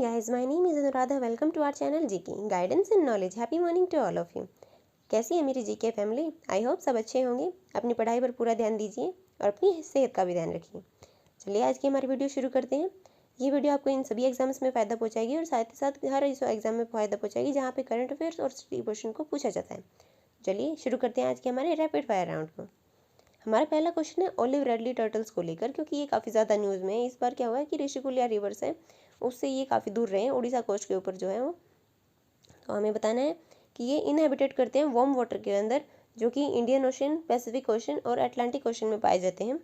guys, my name is Anuradha. Welcome to our channel GK Guidance and Knowledge. Happy morning to all of you. कैसी है मेरी GK family? I hope सब अच्छे होंगे। अपनी पढ़ाई पर पूरा ध्यान दीजिए और अपनी सेहत का भी ध्यान रखिए। चलिए आज की हमारी वीडियो शुरू करते हैं। ये वीडियो आपको इन सभी एग्जाम्स में फ़ायदा पहुंचाएगी और साथ ही साथ हर एग्जाम में फ़ायदा पहुंचाएगी जहाँ पे करंट अफेयर्स और स्टडी पोर्शन को पूछा जाता है। चलिए शुरू करते हैं आज के हमारे रैपिड फायर राउंड को। हमारा पहला क्वेश्चन है ओलिव रेडली टर्टल्स को लेकर, क्योंकि ये काफ़ी ज़्यादा न्यूज़ में है। इस बार क्या हुआ है कि ऋषिकुल्या रिवर से उससे ये काफ़ी दूर रहे हैं, उड़ीसा कोस्ट के ऊपर जो है वो। तो हमें बताना है कि ये इनहेबिटेट करते हैं वार्म वाटर के अंदर, जो कि इंडियन ओशन, पैसिफिक ओशन और अटलांटिक ओशन में पाए जाते हैं।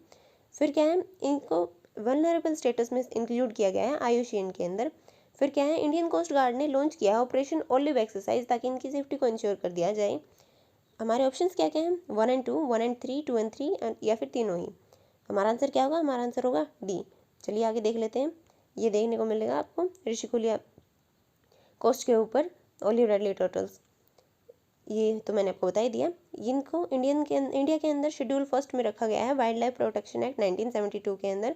फिर क्या है, इनको वल्नरेबल स्टेटस में इंक्लूड किया गया है IUCN के अंदर। फिर क्या है, इंडियन कोस्ट गार्ड ने लॉन्च किया है ऑपरेशन ओलिव एक्सरसाइज, ताकि इनकी सेफ्टी को इंश्योर कर दिया जाए। हमारे ऑप्शंस क्या क्या हैं? 1 and 2, 1 and 3, 2 and 3 या फिर तीनों ही। हमारा आंसर क्या होगा? हमारा आंसर होगा डी। चलिए आगे देख लेते हैं। ये देखने को मिलेगा आपको ऋषिकुल्या कोस्ट के ऊपर ओलिव रेडली टर्टल्स। ये तो मैंने आपको बता ही दिया। इनको इंडिया के अंदर शेड्यूल फर्स्ट में रखा गया है वाइल्ड लाइफ प्रोटेक्शन एक्ट 1972 के अंदर।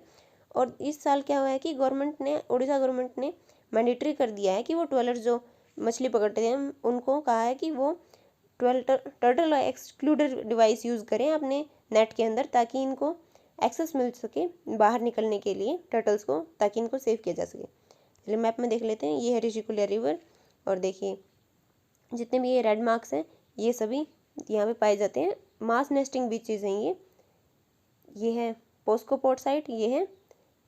और इस साल क्या हुआ है कि उड़ीसा गवर्नमेंट ने मैंडेटरी कर दिया है कि वो ट्वेलर्स जो मछली पकड़ते हैं उनको कहा है कि वो टर्टल एक्सक्लूडर डिवाइस यूज़ करें अपने नेट के अंदर, ताकि इनको एक्सेस मिल सके बाहर निकलने के लिए टर्टल्स को, ताकि इनको सेव किया जा सके। चलिए मैप में देख लेते हैं। ये है ऋषिकुल्या रिवर और देखिए जितने भी ये रेड मार्क्स हैं ये सभी यहाँ पे पाए जाते हैं। मास नेस्टिंग बीचेस हैं ये है पोस्को पोर्ट साइट, ये है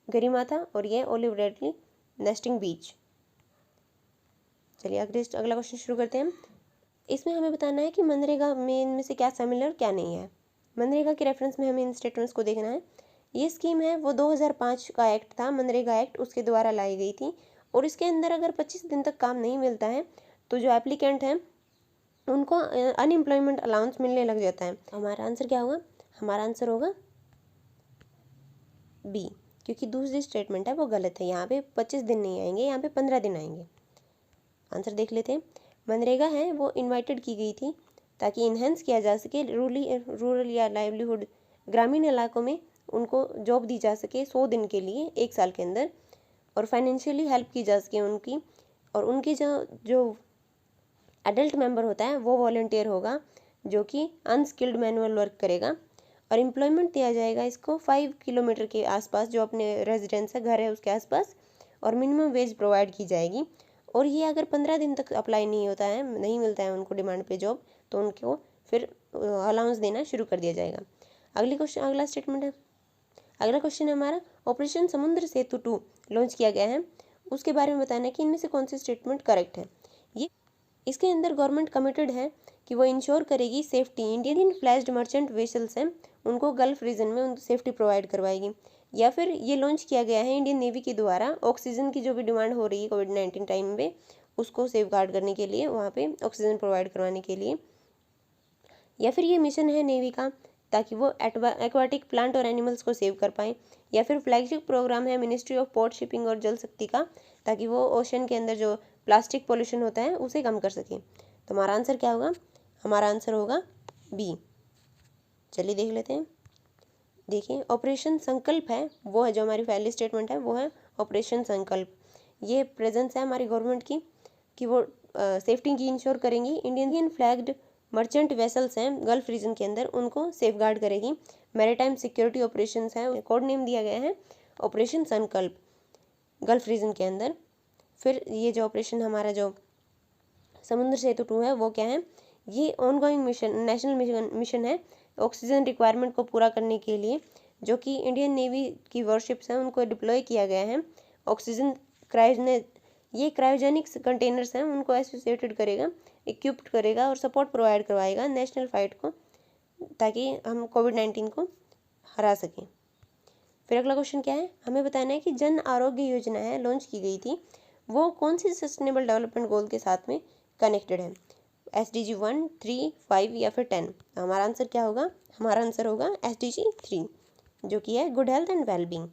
गरिमाथा और ये ओलिव रेडली नेस्टिंग बीच। चलिए अगला क्वेश्चन शुरू करते हैं। इसमें हमें बताना है कि मनरेगा में इनमें से क्या सिमिलर क्या नहीं है। मनरेगा के रेफरेंस में हमें इन स्टेटमेंट्स को देखना है। ये स्कीम है वो 2005 का एक्ट था, मनरेगा एक्ट, उसके द्वारा लाई गई थी। और इसके अंदर अगर 25 दिन तक काम नहीं मिलता है तो जो एप्लीकेंट हैं उनको अनएम्प्लॉयमेंट अलाउंस मिलने लग जाता है। हमारा आंसर क्या होगा? हमारा आंसर होगा बी, क्योंकि दूसरी स्टेटमेंट है वो गलत है। यहाँ पे 25 दिन नहीं आएंगे, यहाँ पे 15 दिन आएंगे। आंसर देख लेते हैं। मनरेगा है वो इन्वाइटेड की गई थी ताकि इन्हेंस किया जा सके रूरल या लाइवलीहुड ग्रामीण इलाकों में उनको जॉब दी जा सके 100 दिन के लिए 1 साल के अंदर, और फाइनेंशियली हेल्प की जा सके उनकी। और उनकी जो एडल्ट मेंबर होता है वो वॉलंटियर होगा, जो कि अनस्किल्ड मैनुअल वर्क करेगा। और एम्प्लॉयमेंट दिया जाएगा इसको 5 किलोमीटर के आसपास, जो अपने रेजिडेंस है, घर है, उसके आसपास। और मिनिमम वेज प्रोवाइड की जाएगी। और ये अगर 15 दिन तक अप्लाई नहीं होता है, नहीं मिलता है उनको डिमांड पे जॉब, तो उनको फिर अलाउंस देना शुरू कर दिया जाएगा। अगला स्टेटमेंट है, अगला क्वेश्चन है हमारा ऑपरेशन समुद्र सेतु 2 लॉन्च किया गया है, उसके बारे में बताना है कि इनमें से कौन सी स्टेटमेंट करेक्ट है। ये इसके अंदर गवर्नमेंट कमिटेड है कि वो इंश्योर करेगी safety. Indian flagged merchant vessels हैं उनको गल्फ रीजन में उनको सेफ्टी प्रोवाइड करवाएगी। या फिर ये लॉन्च किया गया है इंडियन नेवी के द्वारा ऑक्सीजन की जो भी डिमांड हो रही है कोविड-19 टाइम में, उसको सेफ गार्ड करने के लिए, वहाँ पे ऑक्सीजन प्रोवाइड करवाने के लिए। या फिर ये मिशन है नेवी का ताकि वो एक्वाटिक प्लांट और एनिमल्स को सेव कर पाएँ। या फिर फ्लैगशिप प्रोग्राम है मिनिस्ट्री ऑफ पोर्ट शिपिंग और जल शक्ति का, ताकि वो ओशन के अंदर जो प्लास्टिक पोल्यूशन होता है उसे कम कर सके। तो हमारा आंसर क्या होगा? हमारा आंसर होगा बी। चलिए देख लेते हैं। देखिए ऑपरेशन संकल्प है वो है, जो हमारी पहली स्टेटमेंट है वो है ऑपरेशन संकल्प। ये प्रेजेंस है हमारी गवर्नमेंट की कि वो सेफ्टी की इंश्योर करेंगी। इंडियन फ्लैग्ड मर्चेंट वेसल्स हैं गल्फ रीजन के अंदर, उनको सेफ गार्ड करेगी। मैरीटाइम सिक्योरिटी ऑपरेशंस हैं, कोड नेम दिया गया है ऑपरेशन संकल्प गल्फ रीजन के अंदर। फिर ये जो ऑपरेशन हमारा जो समुद्र सेतु 2 है वो क्या है? ये ऑनगोइंग मिशन, नेशनल मिशन है ऑक्सीजन रिक्वायरमेंट को पूरा करने के लिए, जो कि इंडियन नेवी की वॉरशिप्स हैं उनको डिप्लॉय किया गया है। ऑक्सीजन ये क्रायोजेनिक्स कंटेनर्स हैं उनको एसोसिएटेड करेगा, इक्विप्ड करेगा और सपोर्ट प्रोवाइड करवाएगा नेशनल फाइट को, ताकि हम कोविड-19 को हरा सकें। फिर अगला क्वेश्चन क्या है? हमें बताना है कि जन आरोग्य योजना है लॉन्च की गई थी, वो कौन सी सस्टेनेबल डेवलपमेंट गोल के साथ में कनेक्टेड है? SDG 1, 3, 5 या फिर 10? हमारा आंसर क्या होगा? हमारा आंसर होगा SDG 3, जो कि है गुड हेल्थ एंड वेलबींग।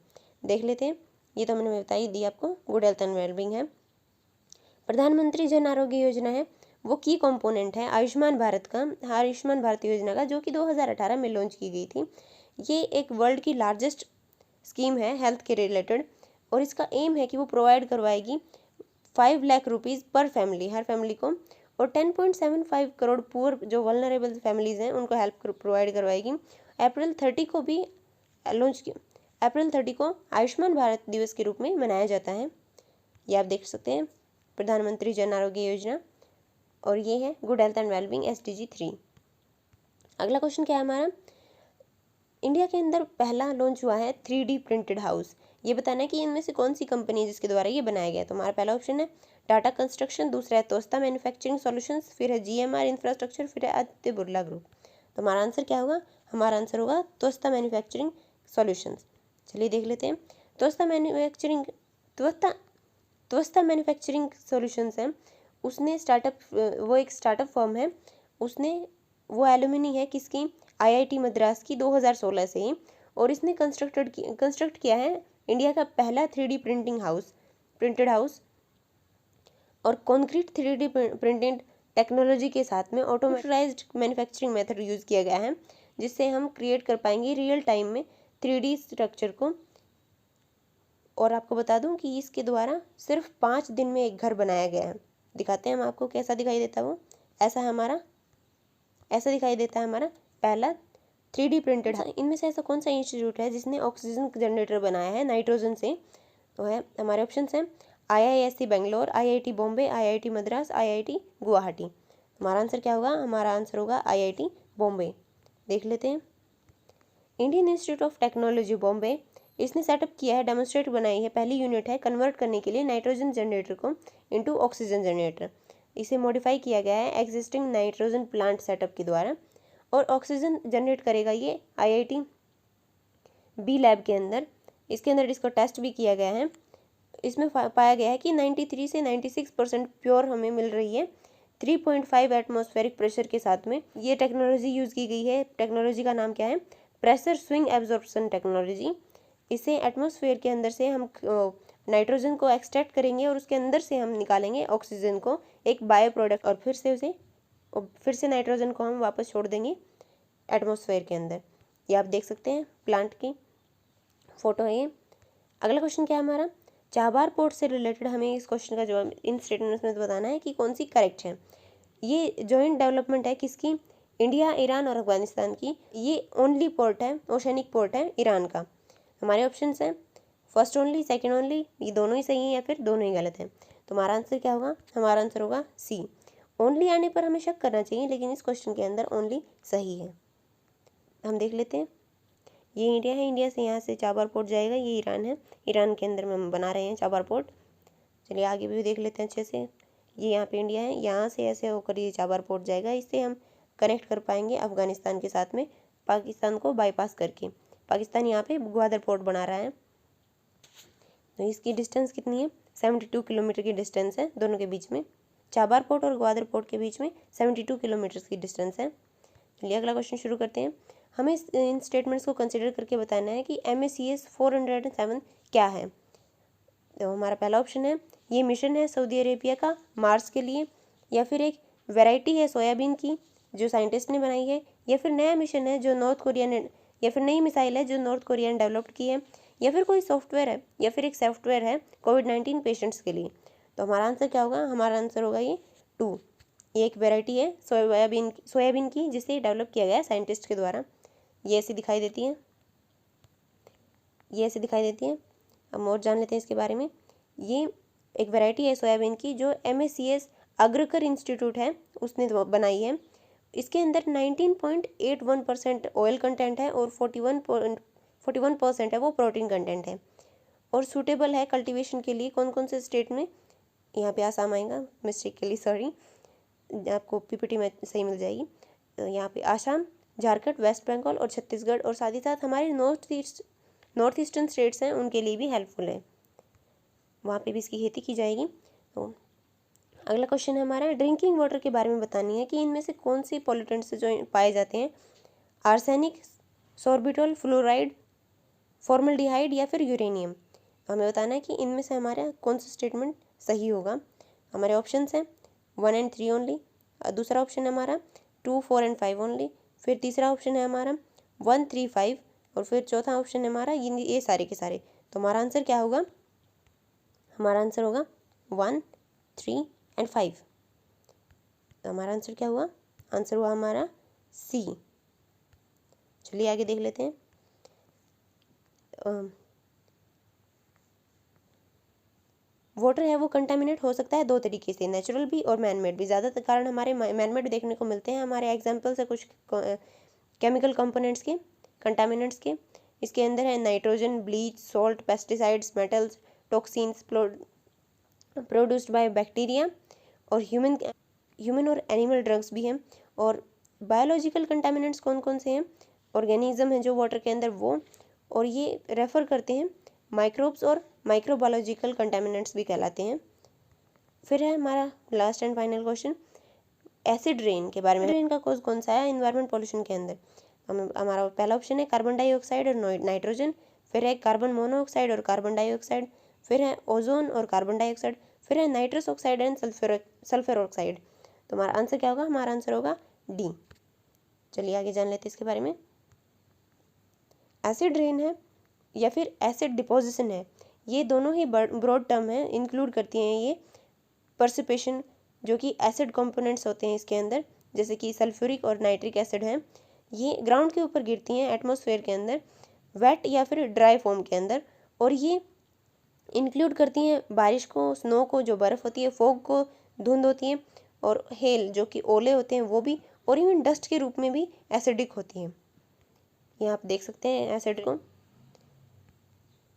देख लेते हैं। ये तो मैंने बता ही दी आपको, गुड हेल्थ एंड वेलबींग है। प्रधानमंत्री जन आरोग्य योजना है वो की कंपोनेंट है आयुष्मान भारत का, आयुष्मान भारत योजना का, जो कि 2018 में लॉन्च की गई थी। ये एक वर्ल्ड की लार्जेस्ट स्कीम है हेल्थ के रिलेटेड, और इसका एम है कि वो प्रोवाइड करवाएगी 5 लाख रुपीज़ पर फैमिली, हर फैमिली को, और 10.75 करोड़ पुअर जो वल्नरेबल फैमिलीज़ हैं उनको हेल्प प्रोवाइड करवाएगी। अप्रैल 30 को भी लॉन्च अप्रैल 30 को आयुष्मान भारत दिवस के रूप में मनाया जाता है। ये आप देख सकते हैं, प्रधानमंत्री जन आरोग्य योजना, और ये है good health and wellbeing SDG 3। अगला क्वेश्चन क्या है हमारा, इंडिया के अंदर पहला लॉन्च हुआ है 3D प्रिंटेड हाउस। ये बताना है कि इनमें से कौन सी कंपनी है जिसके द्वारा ये बनाया गया है। तो हमारा पहला ऑप्शन है टाटा कंस्ट्रक्शन, दूसरा है तोस्ता मैन्युफैक्चरिंग सॉल्यूशंस, फिर है GMR इंफ्रास्ट्रक्चर, फिर है आदित्य बिरला ग्रुप। तो हमारा आंसर क्या होगा, हमारा आंसर होगा तोस्ता मैन्युफैक्चरिंग सॉल्यूशंस। चलिए देख लेते हैं। तोस्ता मैन्युफैक्चरिंग सॉल्यूशंस है, उसने वो एक स्टार्टअप फर्म है, वो एलुमनी है किसकी, IIT मद्रास की 2016 से ही, और इसने कंस्ट्रक्ट किया है इंडिया का पहला 3D प्रिंटेड हाउस, और कॉन्क्रीट 3D प्रिंटेड टेक्नोलॉजी के साथ में ऑटोमेटाइज्ड मैन्युफैक्चरिंग मेथड यूज़ किया गया है, जिससे हम क्रिएट कर पाएंगे रियल टाइम में 3D स्ट्रक्चर को। और आपको बता दूं कि इसके द्वारा सिर्फ 5 दिन में एक घर बनाया गया है। दिखाते हैं हम आपको कैसा दिखाई देता है वो। ऐसा दिखाई देता है हमारा पहला 3D प्रिंटेड। इनमें से ऐसा कौन सा इंस्टीट्यूट है जिसने ऑक्सीजन जनरेटर बनाया है नाइट्रोजन से? तो है हमारे ऑप्शन हैं IISc Bangalore, IIT Bombay, IIT Madras, IIT Guwahati. हमारा आंसर क्या होगा, हमारा आंसर होगा IIT बॉम्बे। देख लेते हैं। Indian institute of technology Bombay, इसने सेटअप किया है, डेमोन्स्ट्रेट बनाई है, पहली यूनिट है कन्वर्ट करने के लिए नाइट्रोजन जनरेटर को इनटू ऑक्सीजन जनरेटर। इसे मॉडिफाई किया गया है एग्जिस्टिंग नाइट्रोजन प्लांट सेटअप के द्वारा, और ऑक्सीजन जनरेट करेगा ये IIT बी लैब के अंदर। इसके अंदर इसको टेस्ट भी किया गया है। इसमें पाया गया है कि 93 से 96% प्योर हमें मिल रही है 3.5 एटमॉस्फेरिक प्रेशर के साथ में। ये टेक्नोलॉजी यूज़ की गई है। टेक्नोलॉजी का नाम क्या है, प्रेशर स्विंग एब्जॉर्प्शन टेक्नोलॉजी। इसे एटमॉस्फेयर के अंदर से हम नाइट्रोजन को एक्सट्रैक्ट करेंगे और उसके अंदर से हम निकालेंगे ऑक्सीजन को, एक बायो प्रोडक्ट, और फिर से नाइट्रोजन को हम वापस छोड़ देंगे एटमॉस्फेयर के अंदर। ये आप देख सकते हैं, प्लांट की फोटो है ये। अगला क्वेश्चन क्या है हमारा, चाबार पोर्ट से रिलेटेड हमें इस क्वेश्चन का जवाब इन स्टेटमेंट्स में बताना है कि कौन सी करेक्ट है। ये जॉइंट डेवलपमेंट है किसकी, इंडिया, ईरान और अफगानिस्तान की। ये ओनली पोर्ट है, ओशनिक पोर्ट है ईरान का। हमारे ऑप्शंस हैं फर्स्ट ओनली, सेकंड ओनली, ये दोनों ही सही हैं या फिर दोनों ही गलत हैं। तो हमारा आंसर क्या होगा, हमारा आंसर होगा सी। ओनली आने पर हमें शक करना चाहिए, लेकिन इस क्वेश्चन के अंदर ओनली सही है। हम देख लेते हैं। ये इंडिया है, इंडिया से यहाँ से चाबार पोर्ट जाएगा, ये ईरान है, ईरान के अंदर में हम बना रहे हैं चाबार पोर्ट। चलिए आगे भी देख लेते हैं अच्छे से। ये यहाँ पे इंडिया है, यहाँ से ऐसे होकर ये चाबार पोर्ट जाएगा, इससे हम कनेक्ट कर पाएंगे अफगानिस्तान के साथ में, पाकिस्तान को बाईपास करके। पाकिस्तान यहाँ पे ग्वादर पोर्ट बना रहा है। तो इसकी डिस्टेंस कितनी है, 72 किलोमीटर की डिस्टेंस है दोनों के बीच में। चाबार पोर्ट और ग्वादर पोर्ट के बीच में 72 किलोमीटर की डिस्टेंस है। चलिए अगला क्वेश्चन शुरू करते हैं। हमें इन स्टेटमेंट्स को कंसिडर करके बताना है कि MACS 407 क्या है। तो हमारा पहला ऑप्शन है ये मिशन है सऊदी अरेबिया का मार्स के लिए, या फिर एक वैरायटी है सोयाबीन की जो साइंटिस्ट ने बनाई है, या फिर नया मिशन है जो नॉर्थ कोरिया ने, या फिर नई मिसाइल है जो नॉर्थ कोरिया ने डेवलप्ड की है, या फिर कोई सॉफ्टवेयर है, या फिर एक सॉफ्टवेयर है COVID-19 पेशेंट्स के लिए। तो हमारा आंसर क्या होगा, हमारा आंसर होगा ये 2। ये एक वैरायटी है सोयाबीन की जिसे डेवलप किया गया है साइंटिस्ट के द्वारा। ये ऐसी दिखाई देती है, ये ऐसे दिखाई देती है। हम और जान लेते हैं इसके बारे में। ये एक वैरायटी है सोयाबीन की जो MACS अग्रकर इंस्टीट्यूट है उसने बनाई है। इसके अंदर 19.81% ऑयल कंटेंट है और 41% है वो प्रोटीन कंटेंट है, और सूटेबल है कल्टीवेशन के लिए कौन कौन से स्टेट में। यहाँ पे आसाम आएगा, मिस्टेक के लिए सॉरी, आपको PPT में सही मिल जाएगी। तो यहाँ पे आसाम, झारखंड, वेस्ट बंगाल और छत्तीसगढ़, और साथ ही साथ हमारे नॉर्थ ईस्टर्न स्टेट्स हैं उनके लिए भी हेल्पफुल है, वहाँ पे भी इसकी खेती की जाएगी। तो अगला क्वेश्चन है हमारा ड्रिंकिंग वाटर के बारे में बतानी है कि इनमें से कौन सी पॉल्यूटेंट्स जो पाए जाते हैं, आर्सेनिक, सॉर्बिटॉल, फ्लोराइड, फॉर्मल्डिहाइड या फिर यूरेनियम। हमें बताना है कि इनमें से हमारा कौन सा स्टेटमेंट सही होगा। हमारे ऑप्शंस हैं 1 and 3 ओनली, दूसरा ऑप्शन है हमारा 2, 4 and 5 ओनली, फिर तीसरा ऑप्शन है हमारा 1, 3, 5, और फिर चौथा ऑप्शन है हमारा ये सारे के सारे। तो हमारा आंसर क्या होगा, हमारा आंसर होगा 1, 3 एंड 5। तो हमारा आंसर क्या हुआ? आंसर हुआ हमारा सी। चलिए आगे देख लेते हैं। वाटर है वो कंटामिनेट हो सकता है दो तरीके से, नेचुरल भी और मैन मेड भी। ज़्यादातर कारण हमारे मैन मेड देखने को मिलते हैं। हमारे एग्जाम्पल्स है कुछ केमिकल कंपोनेंट्स के, कंटामिनेंट्स के। इसके अंदर है nitrogen, bleach, salt, pesticides, metals, toxins produced by bacteria, और ह्यूमन और एनिमल ड्रग्स भी हैं। और बायोलॉजिकल कंटामिनेंट्स कौन कौन से हैं? ऑर्गेनिज्म है जो वाटर के अंदर वो, और ये रेफर करते हैं माइक्रोब्स और माइक्रोबायोलॉजिकल कंटामिनेंट्स भी कहलाते हैं। फिर है हमारा last and final question acid rain के बारे में। रेन का कॉज कौन सा है इन्वायरमेंट पॉल्यूशन के अंदर? हमारा पहला ऑप्शन है कार्बन डाइऑक्साइड और नाइट्रोजन। फिर है कार्बन मोनोऑक्साइड और कार्बन डाइऑक्साइड। फिर है ओजोन और कार्बन डाइऑक्साइड। फिर है nitrous oxide and sulphur oxide. तो हमारा आंसर क्या होगा? हमारा आंसर होगा डी। चलिए आगे जान लेते हैं इसके बारे में। एसिड रेन है या फिर एसिड डिपोजिशन है, ये दोनों ही ब्रॉड टर्म है, इंक्लूड करती हैं ये पर्सिपेशन, जो कि एसिड कंपोनेंट्स होते हैं इसके अंदर, जैसे कि सल्फ्यूरिक और नाइट्रिक एसिड है। ये ग्राउंड के ऊपर गिरती हैं एटमॉस्फेयर के अंदर, वेट या फिर ड्राई फॉर्म के अंदर, और ये इंक्लूड करती हैं बारिश को, स्नो को जो बर्फ़ होती है, फॉग को धुंध होती है, और हेल जो कि ओले होते हैं वो भी, और इवन डस्ट के रूप में भी एसिडिक होती हैं। ये आप देख सकते हैं एसिड को।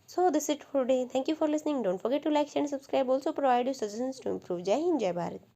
So this is it for today. Thank you for listening. Don't forget to like, share and subscribe. Also provide your suggestions to improve. Jai Hind, Jai Bharat.